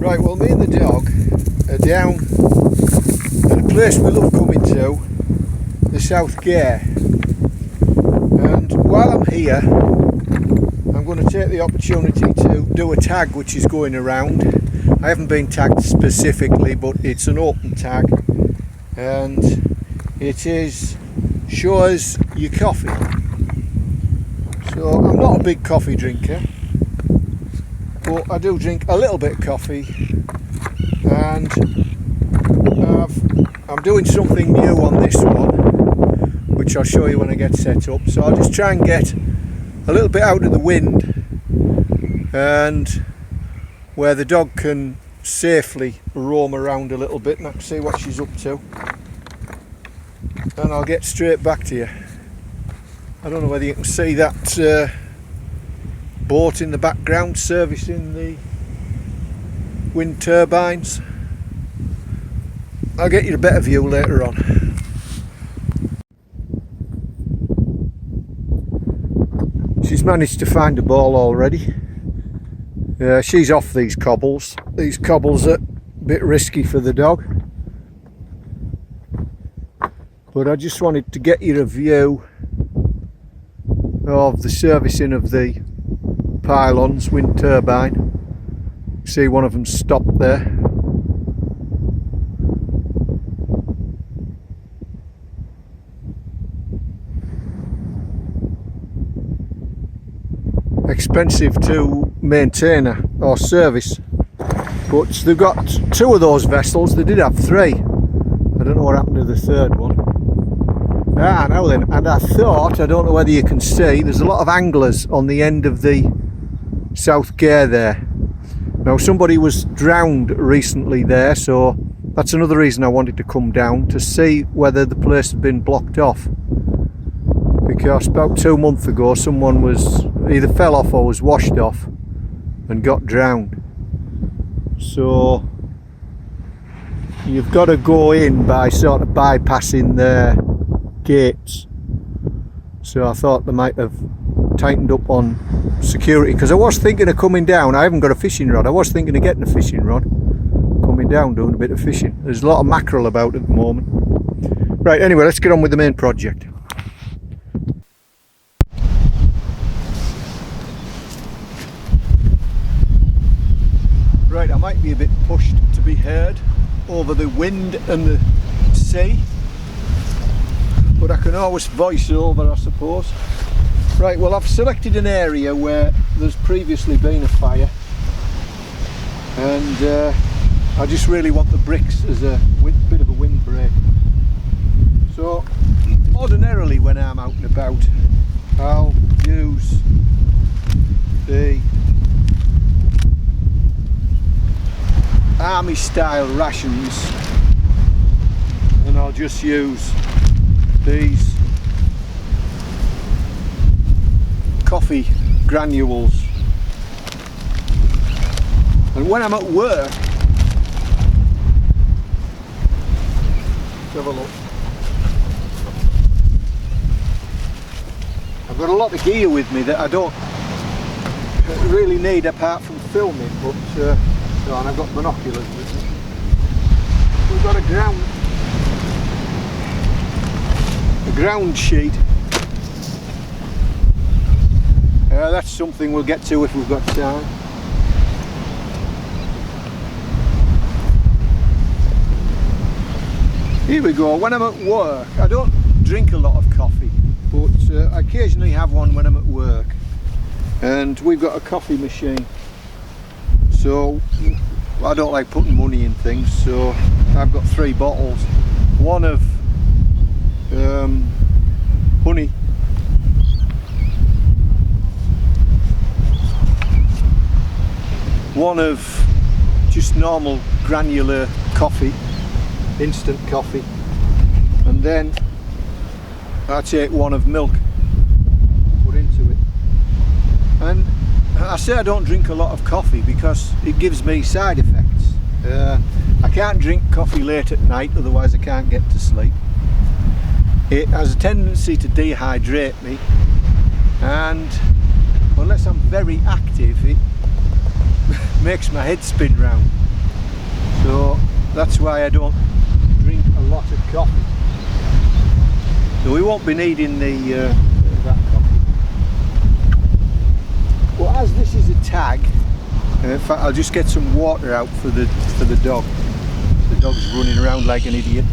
Right, well, me and the dog are down at a place we love coming to, the South Gare. And while I'm here, I'm going to take the opportunity to do a tag which is going around. I haven't been tagged specifically, but it's an open tag, and it is show us your coffee. So I'm not a big coffee drinker, but I do drink a little bit of coffee, and I'm doing something new on this one, which I'll show you when I get set up. So I'll just try and get a little bit out of the wind and where the dog can safely roam around a little bit, and I can see what she's up to, and I'll get straight back to you. I don't know whether you can see that boat in the background servicing the wind turbines. I'll get you a better view later on. She's managed to find a ball already. She's off these cobbles. These cobbles are a bit risky for the dog, but I just wanted to get you a view of the servicing of the pylons, wind turbine. See, one of them stopped there. Expensive to maintain or service, but they've got two of those vessels. They did have three. I don't know what happened to the third one. Now then, and I thought, I don't know whether you can see, there's a lot of anglers on the end of the South Gare there. Now, somebody was drowned recently there, so that's another reason I wanted to come down, to see whether the place had been blocked off. Because about 2 months ago, someone was either fell off or was washed off and got drowned. So you've got to go in by sort of bypassing their gates. So I thought they might have tightened up on security, because I was thinking of coming down. I haven't got a fishing rod. I was thinking of getting a fishing rod, coming down, doing a bit of fishing. There's a lot of mackerel about at the moment. Right, anyway, let's get on with the main project. Right, I might be a bit pushed to be heard over the wind and the sea, but I can always voice over, I suppose. Right, well, I've selected an area where there's previously been a fire, and I just really want the bricks as a bit of a windbreak. So ordinarily when I'm out and about, I'll use the army style rations, and I'll just use these coffee granules. And when I'm at work, let's have a look. I've got a lot of gear with me that I don't really need apart from filming, but and I've got binoculars with me. We've got a ground sheet. That's something we'll get to if we've got time. Here we go. When I'm at work, I don't drink a lot of coffee, but I occasionally have one when I'm at work. And we've got a coffee machine. So I don't like putting money in things, so I've got 3 bottles. One of honey, one of just normal granular coffee, instant coffee, and then I take one of milk, put into it. And I say I don't drink a lot of coffee because it gives me side effects. I can't drink coffee late at night, otherwise I can't get to sleep. It has a tendency to dehydrate me, and unless I'm very active, it makes my head spin round. So that's why I don't drink a lot of coffee. So we won't be needing that coffee. Well, as this is a tag, in fact I'll just get some water out for the dog. The dog's running around like an idiot.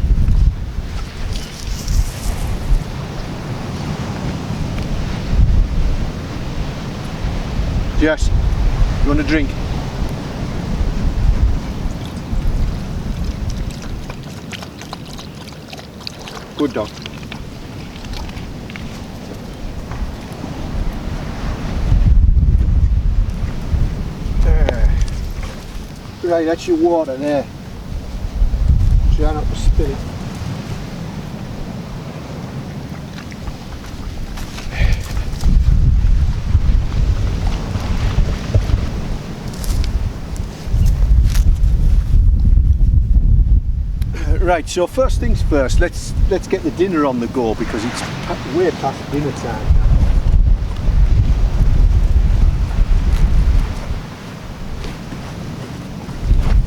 Jess, you want a drink? Good dog. Right, that's your water there. Try not to spill it. Right, so first things first, let's get the dinner on the go because it's way past dinner time.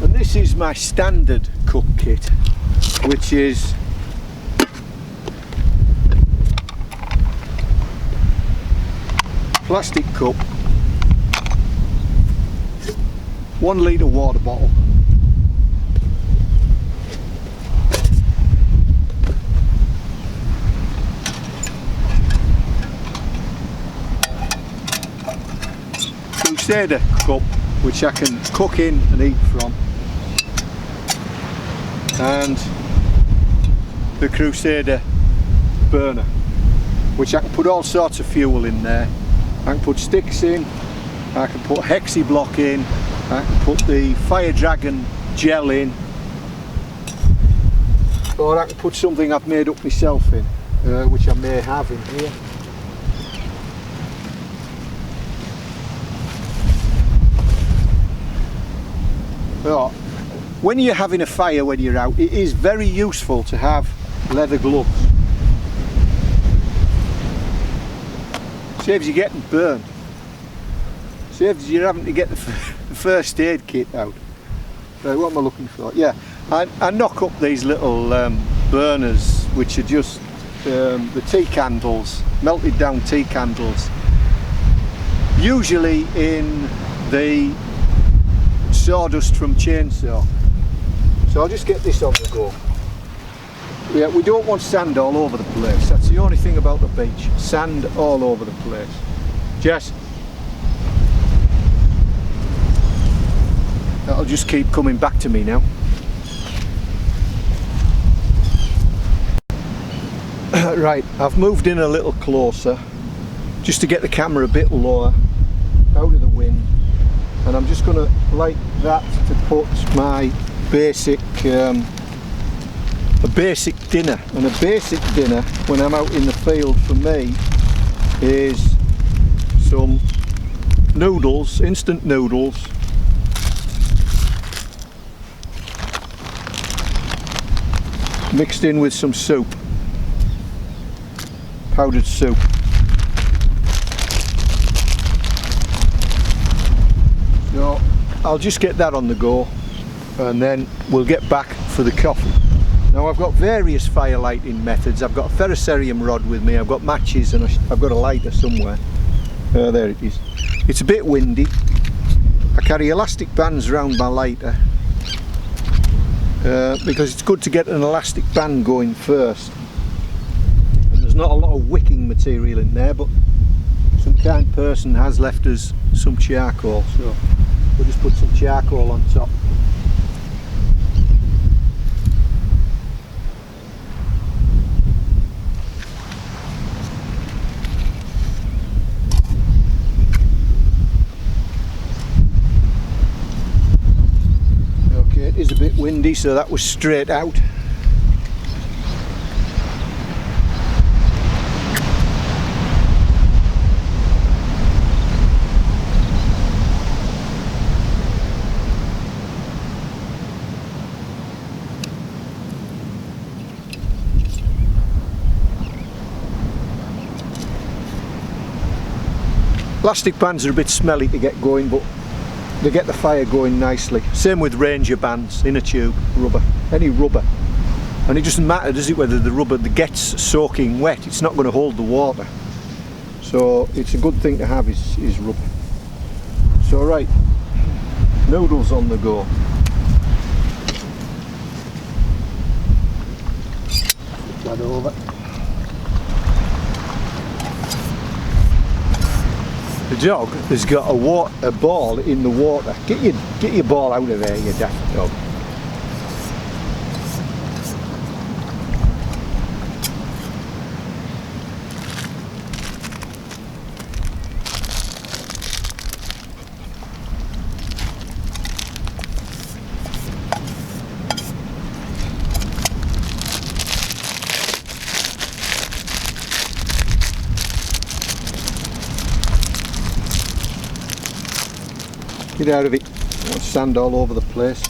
And this is my standard cook kit, which is plastic cup, 1 litre water bottle, Crusader cup which I can cook in and eat from, and the Crusader burner which I can put all sorts of fuel in there. I can put sticks in, I can put hexi block in, I can put the Fire Dragon gel in, or I can put something I've made up myself in, which I may have in here. So, when you're having a fire when you're out, it is very useful to have leather gloves. Saves you getting burned. Saves you having to get the first aid kit out. Right, what am I looking for? Yeah, I knock up these little burners which are just the tea candles, melted down tea candles. Usually in the sawdust from chainsaw. So I'll just get this on the go. Yeah, we don't want sand all over the place. That's the only thing about the beach. Sand all over the place. Jess, that'll just keep coming back to me now. Right, I've moved in a little closer just to get the camera a bit lower, out of the wind. And I'm just going to like that to put my basic a basic dinner. And a basic dinner when I'm out in the field for me is some noodles, instant noodles, mixed in with some soup, powdered soup. So I'll just get that on the go and then we'll get back for the coffee. Now I've got various fire lighting methods. I've got a ferrocerium rod with me, I've got matches, and I've got a lighter somewhere. There it is. It's a bit windy. I carry elastic bands around my lighter because it's good to get an elastic band going first. And there's not a lot of wicking material in there, but some kind person has left us some charcoal, so we'll just put some charcoal on top. Okay, it is a bit windy, so that was straight out. Plastic bands are a bit smelly to get going, but they get the fire going nicely. Same with Ranger bands, inner tube, rubber, any rubber. And it doesn't matter, does it, whether the rubber that gets soaking wet, it's not going to hold the water. So it's a good thing to have is rubber. So right, noodles on the go. Flip that over. The dog has got a ball in the water. Get your ball out of there, you daft dog. Get out of it. There's sand all over the place.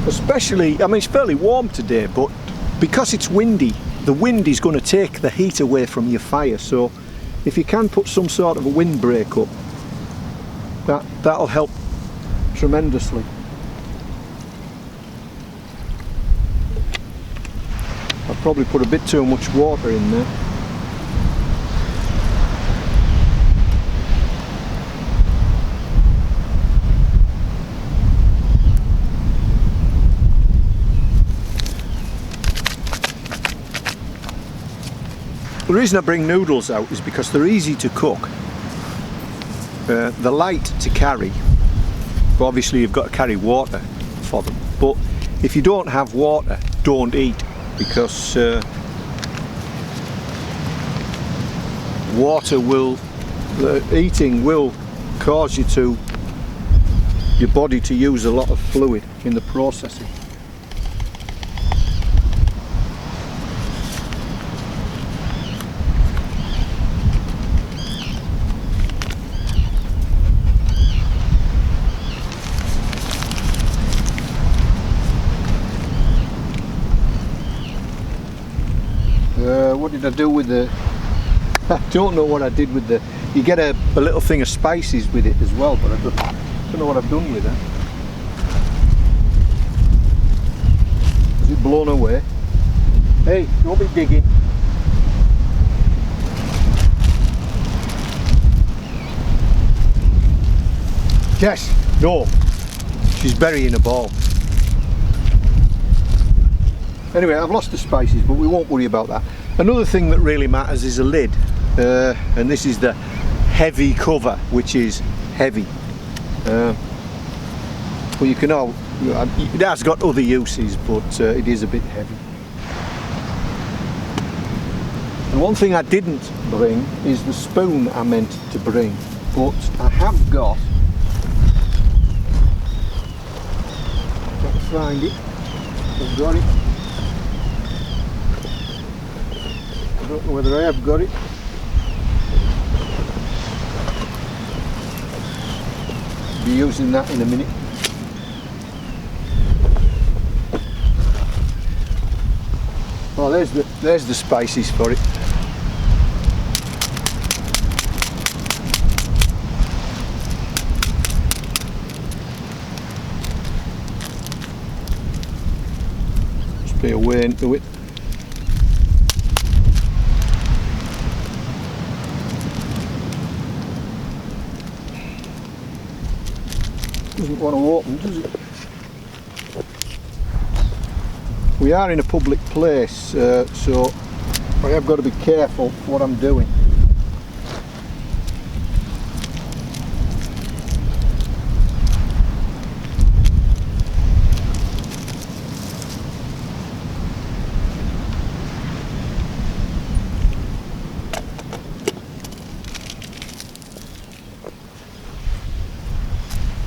Especially, I mean, it's fairly warm today, but because it's windy, the wind is going to take the heat away from your fire. So if you can put some sort of a windbreak up, that'll help tremendously. I've probably put a bit too much water in there. The reason I bring noodles out is because they're easy to cook. They're light to carry, but obviously you've got to carry water for them. But if you don't have water, don't eat, because eating will cause your body to use a lot of fluid in the processing. What did I do with the... I don't know what I did with the... You get a little thing of spices with it as well, but I don't know what I've done with that. Is it blown away? Hey, don't be digging. Yes, no. She's burying a ball. Anyway, I've lost the spices, but we won't worry about that. Another thing that really matters is a lid, and this is the heavy cover, which is heavy. Well, you can all, it has got other uses, but it is a bit heavy. And one thing I didn't bring is the spoon I meant to bring, but I have got. Got to find it. I've got it. I don't know whether I have got it. Be using that in a minute. Oh, there's the spices for it. Just be a way into it. Doesn't want to open, does it? We are in a public place, so I have got to be careful what I'm doing.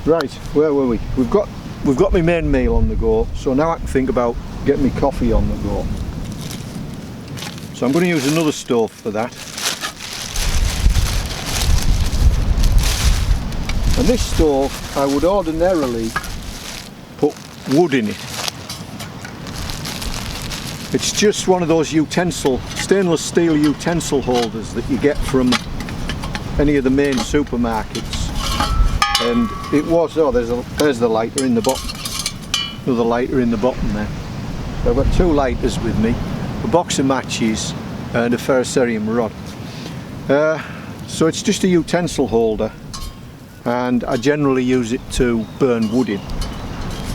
Right, where were we? We've got my main meal on the go, so now I can think about getting my coffee on the go. So I'm going to use another stove for that. And this stove, I would ordinarily put wood in it. It's just one of those stainless steel utensil holders that you get from any of the main supermarkets. And it was, oh, there's the lighter in the bottom. Another lighter in the bottom there. So I've got 2 lighters with me, a box of matches and a ferrocerium rod. So it's just a utensil holder, and I generally use it to burn wood in.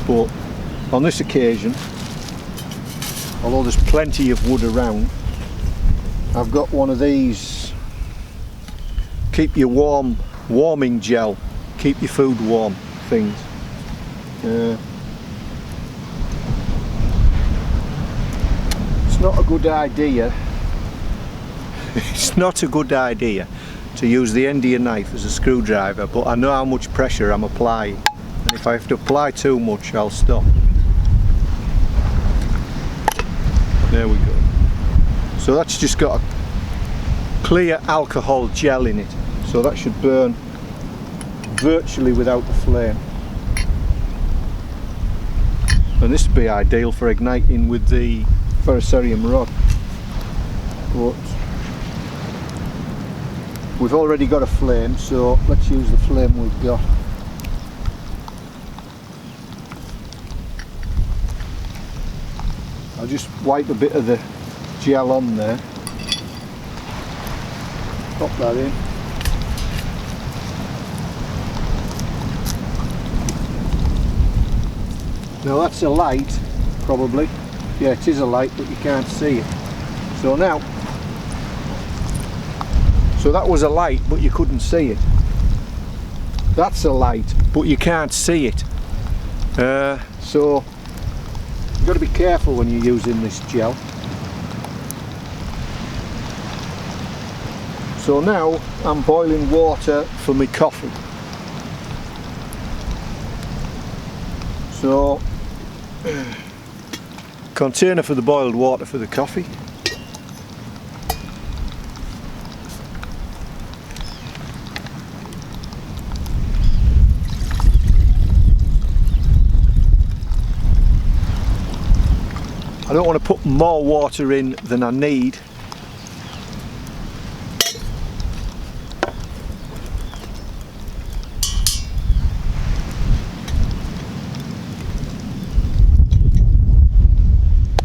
But on this occasion, although there's plenty of wood around, I've got one of these keep you warm, warming gel, keep your food warm things. It's not a good idea. It's not a good idea to use the end of your knife as a screwdriver, but I know how much pressure I'm applying, and if I have to apply too much, I'll stop. There we go. So that's just got a clear alcohol gel in it, so that should burn virtually without the flame. And this would be ideal for igniting with the ferrocerium rod. But we've already got a flame, so let's use the flame we've got. I'll just wipe a bit of the gel on there. Pop that in. Now that's a light, probably. Yeah, it is a light, but you can't see it. So now, so that was a light, but you couldn't see it. That's a light, but you can't see it. So you've got to be careful when you're using this gel. So now I'm boiling water for my coffee. So container for the boiled water for the coffee. I don't want to put more water in than I need.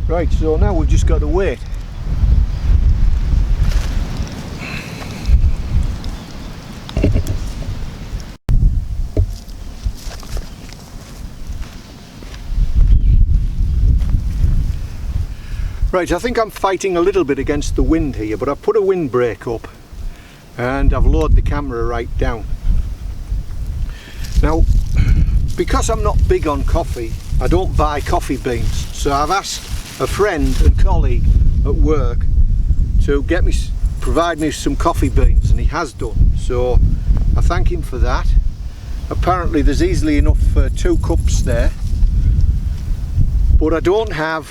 Right, so now we've just got to wait. Right, I think I'm fighting a little bit against the wind here, but I've put a windbreak up and I've lowered the camera right down. Now, because I'm not big on coffee, I don't buy coffee beans, so I've asked a friend and colleague at work to provide me some coffee beans, and he has done, so I thank him for that. Apparently there's easily enough for 2 cups there, but I don't have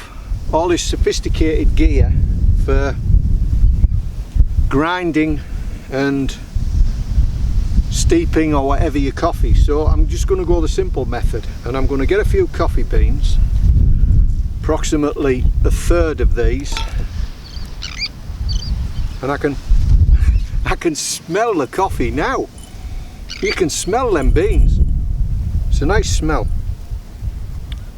all this sophisticated gear for grinding and steeping or whatever your coffee, so I'm just going to go the simple method, and I'm going to get a few coffee beans, approximately 1/3 of these, and I can smell the coffee now. You can smell them beans. It's a nice smell.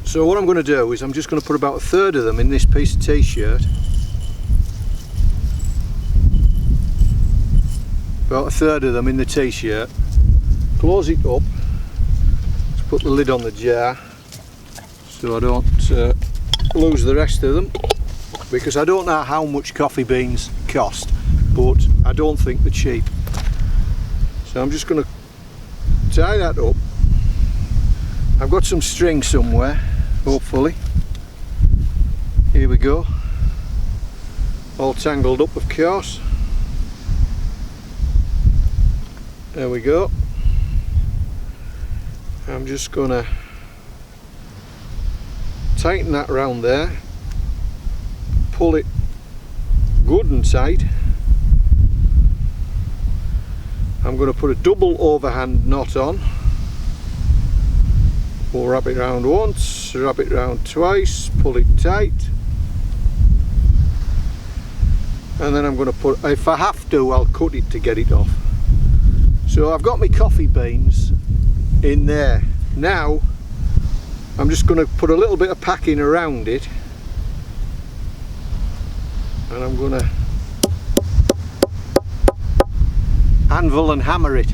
So what I'm going to do is I'm just going to put about 1/3 of them in this piece of t-shirt. About 1/3 of them in the t-shirt. Close it up. Let's put the lid on the jar so I don't lose the rest of them, because I don't know how much coffee beans cost, but I don't think they're cheap. So I'm just going to tie that up. I've got some string somewhere, hopefully. Here we go. All tangled up, of course. There we go. I'm just gonna tighten that round there, pull it good and tight. I'm going to put a double overhand knot on. We'll wrap it round once, wrap it round twice, pull it tight, and then I'm going to put, if I have to, I'll cut it to get it off. So I've got my coffee beans in there. Now I'm just going to put a little bit of packing around it, and I'm going to anvil and hammer it.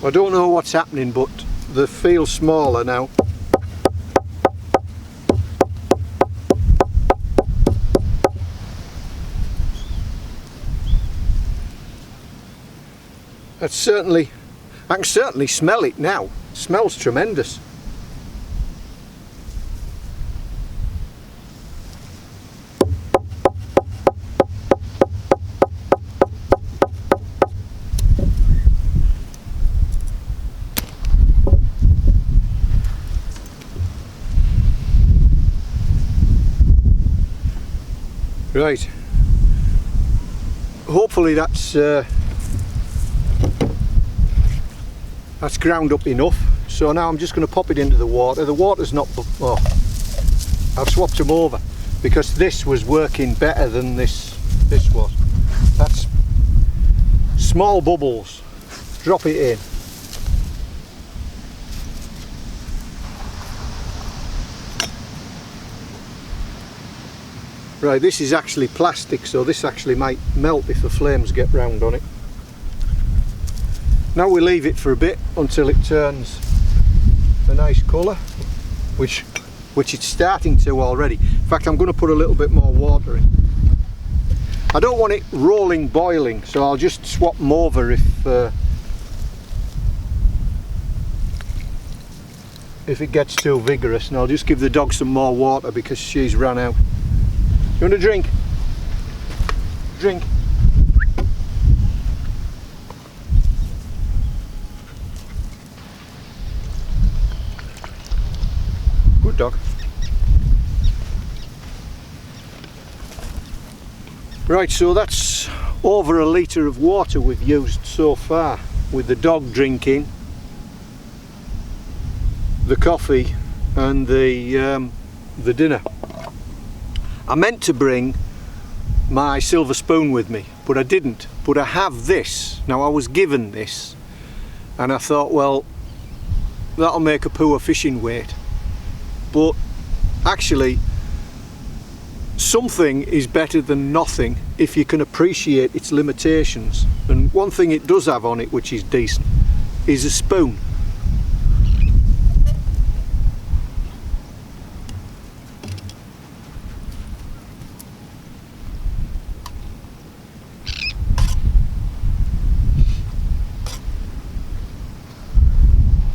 I don't know what's happening, but they feel smaller now. That's certainly, I can certainly smell it now. It smells tremendous. Right, hopefully that's ground up enough. So now I'm just going to pop it into the water. The water's not, oh, I've swapped them over because this was working better than this was. That's small bubbles. Drop it in. Right, this is actually plastic, so this actually might melt if the flames get round on it. Now we leave it for a bit until it turns a nice colour, which it's starting to already. In fact, I'm going to put a little bit more water in. I don't want it rolling boiling, so I'll just swap them over if it gets too vigorous, and I'll just give the dog some more water because she's run out. You want a drink? Drink. Good dog. Right, so that's over a litre of water we've used so far, with the dog drinking, the coffee and the dinner. I meant to bring my silver spoon with me, but I didn't. But I have this. Now, I was given this, and I thought, well, that'll make a poor fishing weight. But actually, something is better than nothing if you can appreciate its limitations. And one thing it does have on it, which is decent, is a spoon.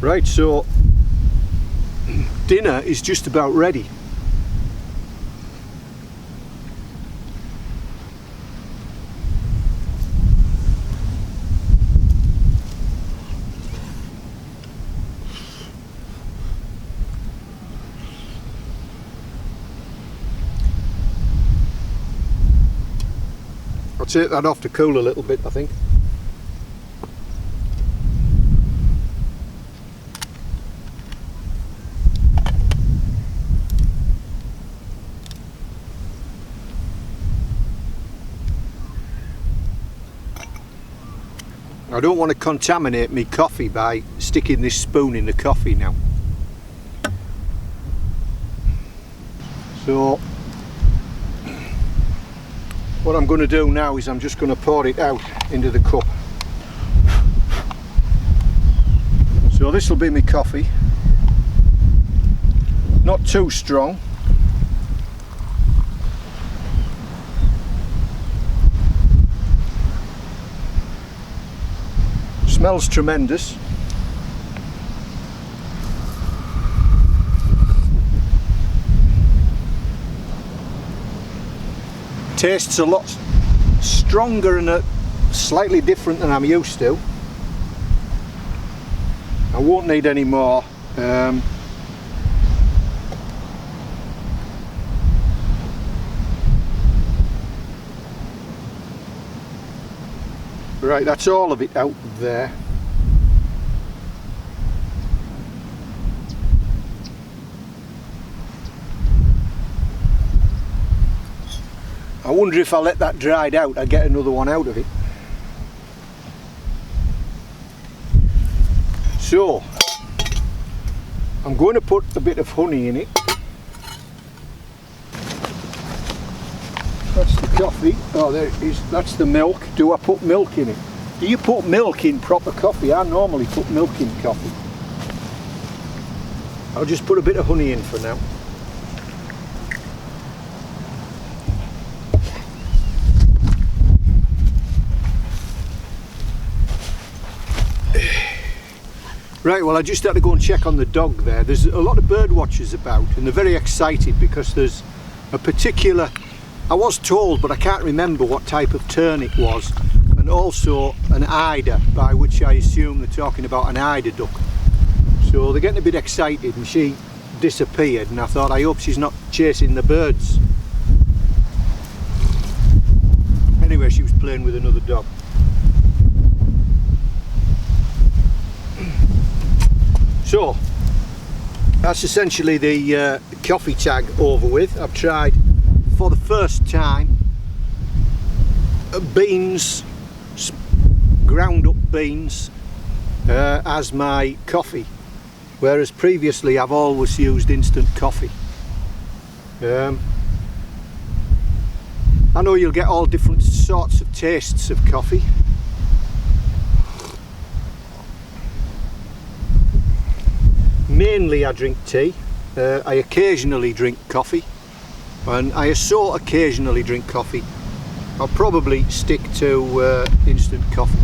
Right, so dinner is just about ready. I'll take that off to cool a little bit, I think. I don't want to contaminate my coffee by sticking this spoon in the coffee now. So what I'm going to do now is I'm just going to pour it out into the cup. So this will be my coffee. Not too strong. Smells tremendous. Tastes a lot stronger and slightly different than I'm used to. I won't need any more. Right, that's all of it out there. I wonder if I let that dried out, I'd get another one out of it. So, I'm going to put a bit of honey in it. That's the coffee. Oh, there it is. That's the milk. Do I put milk in it? Do you put milk in proper coffee? I normally put milk in coffee. I'll just put a bit of honey in for now. Right, well I just had to go and check on the dog there. There's a lot of bird watchers about and they're very excited because there's a particular, I was told but I can't remember what type of tern it was, and also an eider, by which I assume they're talking about an eider duck. So they're getting a bit excited and she disappeared and I thought I hope she's not chasing the birds. Anyway, she was playing with another dog. So that's essentially the coffee tag over with. I've tried for the first time beans, ground up beans as my coffee, whereas previously I've always used instant coffee. I know you'll get all different sorts of tastes of coffee. Mainly I drink tea, I occasionally drink coffee, and I so occasionally drink coffee, I'll probably stick to instant coffee.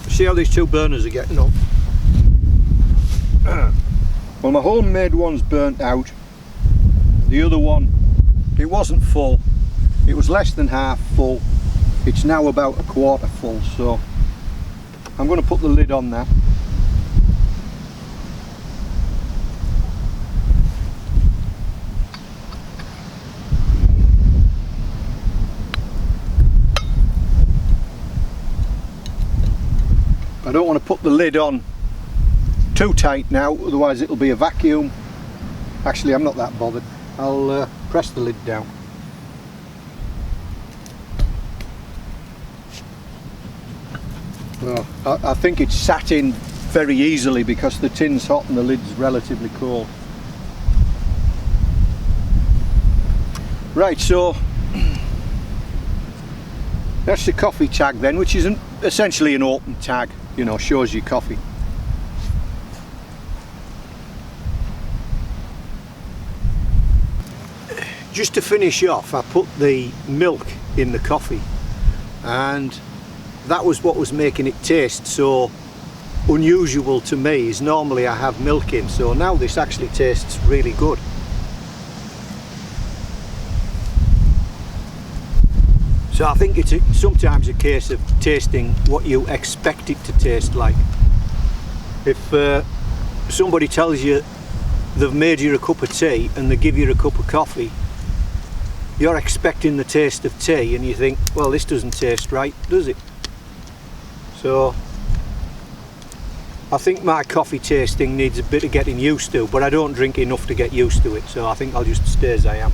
See how these two burners are getting on. Well, my homemade one's burnt out. The other one, it wasn't full. It was less than half full. It's now about a quarter full, so I'm going to put the lid on that. I don't want to put the lid on too tight now, otherwise it'll be a vacuum. Actually, I'm not that bothered. I'll press the lid down. Well, I think it's sat in very easily because the tin's hot and the lid's relatively cold. Right, so that's the coffee tag then, which is essentially an open tag. You know, shows you coffee. Just to finish off, I put the milk in the coffee, and that was what was making it taste so unusual to me. Is normally I have milk in, so now this actually tastes really good. So I think it's sometimes a case of tasting what you expect it to taste like. If somebody tells you they've made you a cup of tea and they give you a cup of coffee, you're expecting the taste of tea and you think, well, this doesn't taste right, does it? So I think my coffee tasting needs a bit of getting used to, but I don't drink enough to get used to it, so I think I'll just stay as I am.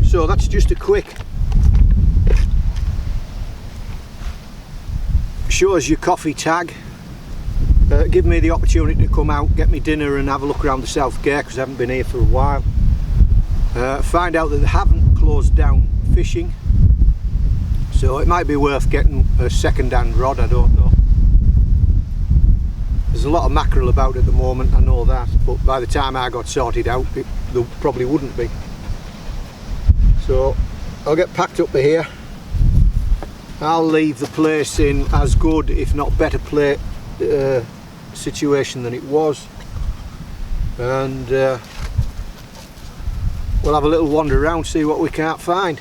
So that's just a quick, shows your coffee tag. Give me the opportunity to come out, get me dinner and have a look around the South Gare because I haven't been here for a while. Find out that they haven't closed down fishing, so it might be worth getting a second-hand rod, I don't know. There's a lot of mackerel about at the moment, I know that, but by the time I got sorted out there probably wouldn't be. So I'll get packed up to here. I'll leave the place in as good, if not better, situation than it was, and we'll have a little wander around, see what we can't find.